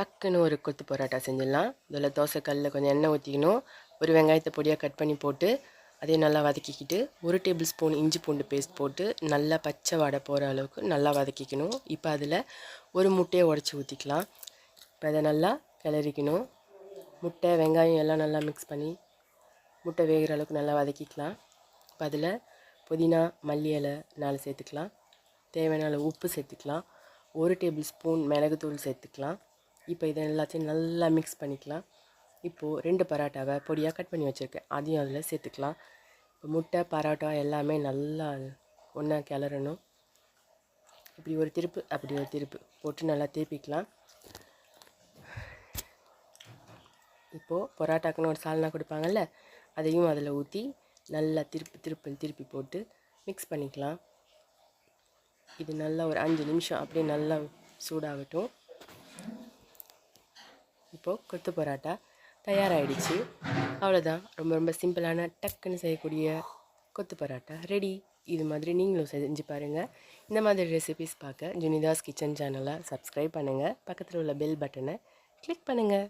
டக்குன்னு ஒரு கொத்து பரோட்டா செஞ்சிடலாம். இதில் தோசைக்கல்லில் கொஞ்சம் எண்ணெய் ஊற்றிக்கணும். ஒரு வெங்காயத்தை பொடியாக கட் பண்ணி போட்டு அதையும் நல்லா வதக்கிக்கிட்டு 1 டேபிள் ஸ்பூன் இஞ்சி பூண்டு பேஸ்ட் போட்டு நல்லா பச்சை வாடை போகிற அளவுக்கு நல்லா வதக்கிக்கணும். இப்போ அதில் ஒரு முட்டையை உடச்சி ஊற்றிக்கலாம். இப்போ அதை நல்லா கிளறிக்கணும். முட்டை வெங்காயம் எல்லாம் நல்லா மிக்ஸ் பண்ணி முட்டை வேகிற அளவுக்கு நல்லா வதக்கிக்கலாம். இப்போ அதில் புதினா மல்லி இலை 4 சேர்த்துக்கலாம். தேவையான அளவு உப்பு சேர்த்துக்கலாம். 1 டேபிள் ஸ்பூன் மிளகுத்தூள் சேர்த்துக்கலாம். இப்போ இதை எல்லாத்தையும் நல்லா மிக்ஸ் பண்ணிக்கலாம். இப்போது 2 பரோட்டாவை பொடியாக கட் பண்ணி வச்சுருக்கேன், அதையும் அதில் சேர்த்துக்கலாம். இப்போ முட்டை பரோட்டா எல்லாமே நல்லா ஒன்றா கிளறணும். இப்படி ஒரு திருப்பு அப்படி ஒரு திருப்பு போட்டு நல்லா திருப்பிக்கலாம். இப்போது பரோட்டாக்குன்னு ஒரு சால்னா கொடுப்பாங்கள்ல, அதையும் அதில் ஊற்றி நல்லா திருப்பி போட்டு மிக்ஸ் பண்ணிக்கலாம். இது நல்லா ஒரு 5 நிமிஷம் அப்படியே நல்லா சூடாகட்டும். இப்போது கொத்து பரோட்டா தயாராகிடுச்சு. அவ்வளோதான், ரொம்ப சிம்பிளான டக்குன்னு செய்யக்கூடிய கொத்து பரோட்டா ரெடி. இது மாதிரி நீங்களும் செஞ்சு பாருங்கள். இந்த மாதிரி ரெசிபிஸ் பார்க்க ஜுனிதாஸ் கிச்சன் சேனலை சப்ஸ்கிரைப் பண்ணுங்கள். பக்கத்தில் உள்ள பெல் பட்டனை கிளிக் பண்ணுங்கள்.